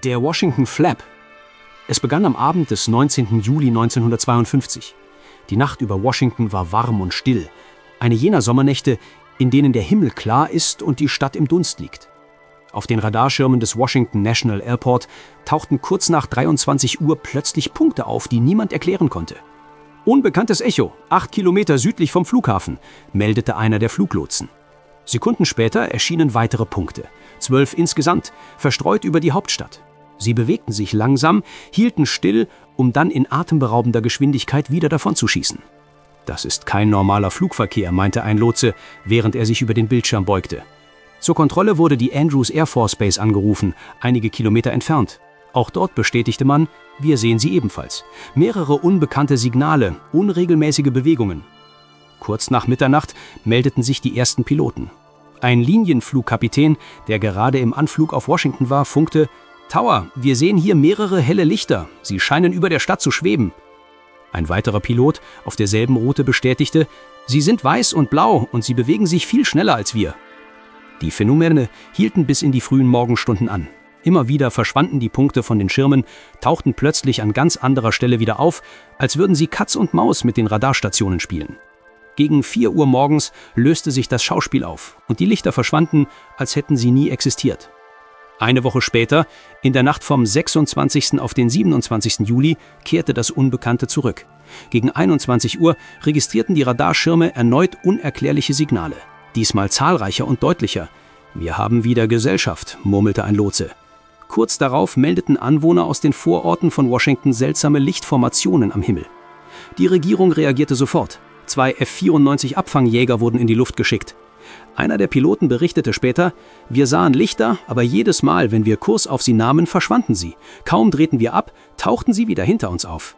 Der Washington Flap. Es begann am Abend des 19. Juli 1952. Die Nacht über Washington war warm und still. Eine jener Sommernächte, in denen der Himmel klar ist und die Stadt im Dunst liegt. Auf den Radarschirmen des Washington National Airport tauchten kurz nach 23 Uhr plötzlich Punkte auf, die niemand erklären konnte. Unbekanntes Echo, 8 Kilometer südlich vom Flughafen, meldete einer der Fluglotsen. Sekunden später erschienen weitere Punkte, 12 insgesamt, verstreut über die Hauptstadt. Sie bewegten sich langsam, hielten still, um dann in atemberaubender Geschwindigkeit wieder davonzuschießen. Das ist kein normaler Flugverkehr, meinte ein Lotse, während er sich über den Bildschirm beugte. Zur Kontrolle wurde die Andrews Air Force Base angerufen, einige Kilometer entfernt. Auch dort bestätigte man, wir sehen sie ebenfalls. Mehrere unbekannte Signale, unregelmäßige Bewegungen. Kurz nach Mitternacht meldeten sich die ersten Piloten. Ein Linienflugkapitän, der gerade im Anflug auf Washington war, funkte: Tower, wir sehen hier mehrere helle Lichter. Sie scheinen über der Stadt zu schweben. Ein weiterer Pilot auf derselben Route bestätigte: Sie sind weiß und blau und sie bewegen sich viel schneller als wir. Die Phänomene hielten bis in die frühen Morgenstunden an. Immer wieder verschwanden die Punkte von den Schirmen, tauchten plötzlich an ganz anderer Stelle wieder auf, als würden sie Katz und Maus mit den Radarstationen spielen. Gegen 4 Uhr morgens löste sich das Schauspiel auf und die Lichter verschwanden, als hätten sie nie existiert. Eine Woche später, in der Nacht vom 26. auf den 27. Juli, kehrte das Unbekannte zurück. Gegen 21 Uhr registrierten die Radarschirme erneut unerklärliche Signale. Diesmal zahlreicher und deutlicher. Wir haben wieder Gesellschaft, murmelte ein Lotse. Kurz darauf meldeten Anwohner aus den Vororten von Washington seltsame Lichtformationen am Himmel. Die Regierung reagierte sofort. 2 F-94-Abfangjäger wurden in die Luft geschickt. Einer der Piloten berichtete später: Wir sahen Lichter, aber jedes Mal, wenn wir Kurs auf sie nahmen, verschwanden sie. Kaum drehten wir ab, tauchten sie wieder hinter uns auf.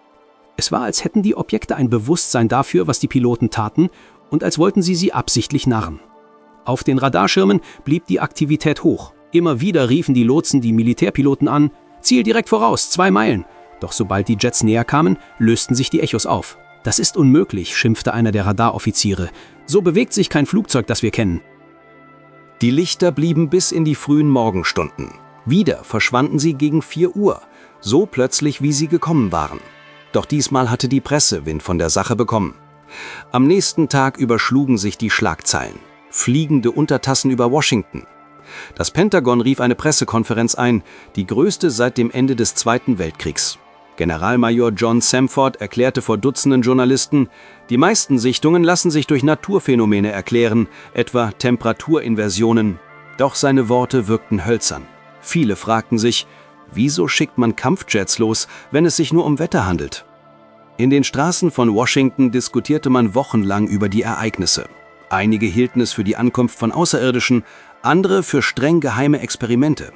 Es war, als hätten die Objekte ein Bewusstsein dafür, was die Piloten taten, und als wollten sie absichtlich narren. Auf den Radarschirmen blieb die Aktivität hoch. Immer wieder riefen die Lotsen die Militärpiloten an: Ziel direkt voraus, 2 Meilen. Doch sobald die Jets näher kamen, lösten sich die Echos auf. Das ist unmöglich, schimpfte einer der Radaroffiziere. So bewegt sich kein Flugzeug, das wir kennen. Die Lichter blieben bis in die frühen Morgenstunden. Wieder verschwanden sie gegen 4 Uhr, so plötzlich, wie sie gekommen waren. Doch diesmal hatte die Presse Wind von der Sache bekommen. Am nächsten Tag überschlugen sich die Schlagzeilen. Fliegende Untertassen über Washington. Das Pentagon rief eine Pressekonferenz ein, die größte seit dem Ende des Zweiten Weltkriegs. Generalmajor John Samford erklärte vor Dutzenden Journalisten, die meisten Sichtungen lassen sich durch Naturphänomene erklären, etwa Temperaturinversionen. Doch seine Worte wirkten hölzern. Viele fragten sich, wieso schickt man Kampfjets los, wenn es sich nur um Wetter handelt? In den Straßen von Washington diskutierte man wochenlang über die Ereignisse. Einige hielten es für die Ankunft von Außerirdischen, andere für streng geheime Experimente.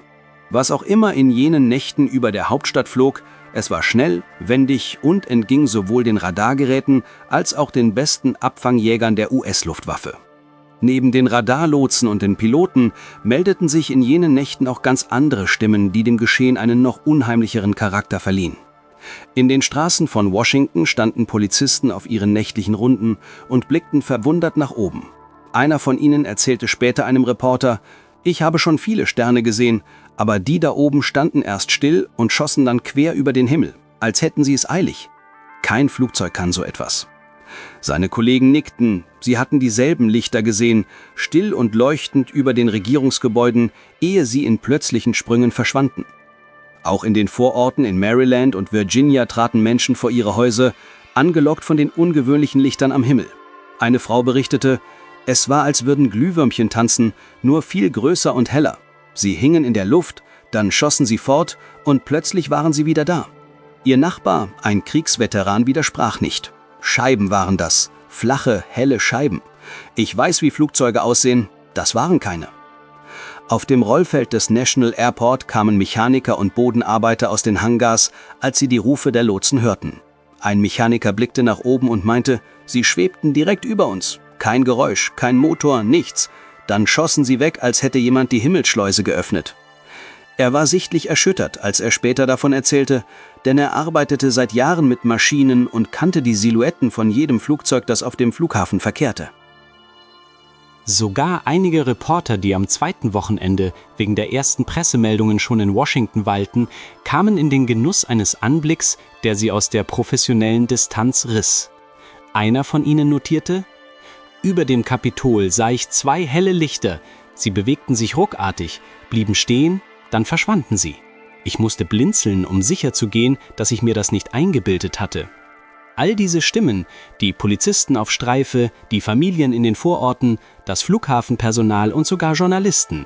Was auch immer in jenen Nächten über der Hauptstadt flog, es war schnell, wendig und entging sowohl den Radargeräten als auch den besten Abfangjägern der US-Luftwaffe. Neben den Radarlotsen und den Piloten meldeten sich in jenen Nächten auch ganz andere Stimmen, die dem Geschehen einen noch unheimlicheren Charakter verliehen. In den Straßen von Washington standen Polizisten auf ihren nächtlichen Runden und blickten verwundert nach oben. Einer von ihnen erzählte später einem Reporter: Ich habe schon viele Sterne gesehen, aber die da oben standen erst still und schossen dann quer über den Himmel, als hätten sie es eilig. Kein Flugzeug kann so etwas. Seine Kollegen nickten, sie hatten dieselben Lichter gesehen, still und leuchtend über den Regierungsgebäuden, ehe sie in plötzlichen Sprüngen verschwanden. Auch in den Vororten in Maryland und Virginia traten Menschen vor ihre Häuser, angelockt von den ungewöhnlichen Lichtern am Himmel. Eine Frau berichtete: Es war, als würden Glühwürmchen tanzen, nur viel größer und heller. Sie hingen in der Luft, dann schossen sie fort und plötzlich waren sie wieder da. Ihr Nachbar, ein Kriegsveteran, widersprach nicht. Scheiben waren das, flache, helle Scheiben. Ich weiß, wie Flugzeuge aussehen, das waren keine. Auf dem Rollfeld des National Airport kamen Mechaniker und Bodenarbeiter aus den Hangars, als sie die Rufe der Lotsen hörten. Ein Mechaniker blickte nach oben und meinte, sie schwebten direkt über uns. Kein Geräusch, kein Motor, nichts. Dann schossen sie weg, als hätte jemand die Himmelsschleuse geöffnet. Er war sichtlich erschüttert, als er später davon erzählte, denn er arbeitete seit Jahren mit Maschinen und kannte die Silhouetten von jedem Flugzeug, das auf dem Flughafen verkehrte. Sogar einige Reporter, die am zweiten Wochenende wegen der ersten Pressemeldungen schon in Washington weilten, kamen in den Genuss eines Anblicks, der sie aus der professionellen Distanz riss. Einer von ihnen notierte: Über dem Kapitol sah ich 2 helle Lichter. Sie bewegten sich ruckartig, blieben stehen, dann verschwanden sie. Ich musste blinzeln, um sicherzugehen, dass ich mir das nicht eingebildet hatte. All diese Stimmen, die Polizisten auf Streife, die Familien in den Vororten, das Flughafenpersonal und sogar Journalisten,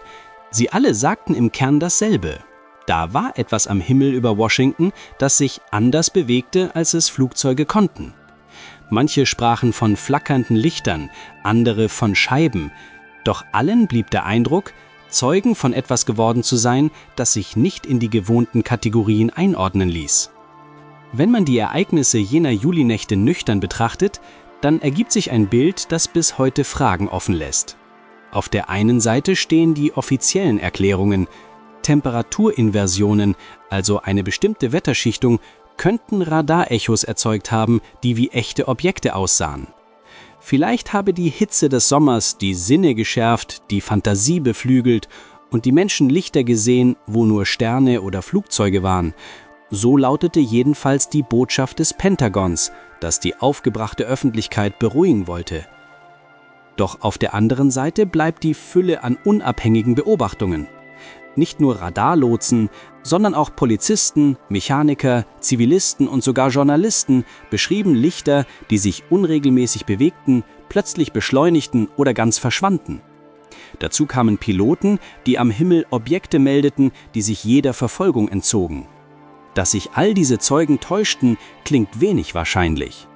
sie alle sagten im Kern dasselbe. Da war etwas am Himmel über Washington, das sich anders bewegte, als es Flugzeuge konnten. Manche sprachen von flackernden Lichtern, andere von Scheiben. Doch allen blieb der Eindruck, Zeugen von etwas geworden zu sein, das sich nicht in die gewohnten Kategorien einordnen ließ. Wenn man die Ereignisse jener Julinächte nüchtern betrachtet, dann ergibt sich ein Bild, das bis heute Fragen offen lässt. Auf der einen Seite stehen die offiziellen Erklärungen. Temperaturinversionen, also eine bestimmte Wetterschichtung, könnten Radarechos erzeugt haben, die wie echte Objekte aussahen. Vielleicht habe die Hitze des Sommers die Sinne geschärft, die Fantasie beflügelt und die Menschen Lichter gesehen, wo nur Sterne oder Flugzeuge waren. So lautete jedenfalls die Botschaft des Pentagons, das die aufgebrachte Öffentlichkeit beruhigen wollte. Doch auf der anderen Seite bleibt die Fülle an unabhängigen Beobachtungen. Nicht nur Radarlotsen, sondern auch Polizisten, Mechaniker, Zivilisten und sogar Journalisten beschrieben Lichter, die sich unregelmäßig bewegten, plötzlich beschleunigten oder ganz verschwanden. Dazu kamen Piloten, die am Himmel Objekte meldeten, die sich jeder Verfolgung entzogen. Dass sich all diese Zeugen täuschten, klingt wenig wahrscheinlich.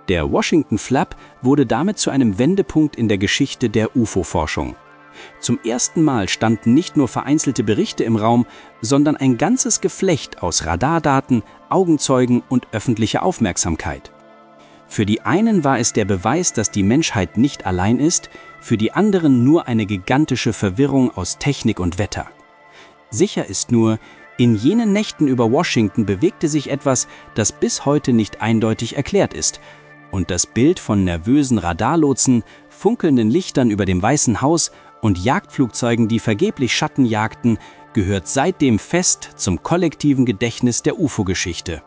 Der Washington Flap wurde damit zu einem Wendepunkt in der Geschichte der UFO-Forschung. Zum ersten Mal standen nicht nur vereinzelte Berichte im Raum, sondern ein ganzes Geflecht aus Radardaten, Augenzeugen und öffentlicher Aufmerksamkeit. Für die einen war es der Beweis, dass die Menschheit nicht allein ist, für die anderen nur eine gigantische Verwirrung aus Technik und Wetter. Sicher ist nur, in jenen Nächten über Washington bewegte sich etwas, das bis heute nicht eindeutig erklärt ist. Und das Bild von nervösen Radarlotsen, funkelnden Lichtern über dem Weißen Haus und Jagdflugzeugen, die vergeblich Schatten jagten, gehört seitdem fest zum kollektiven Gedächtnis der UFO-Geschichte.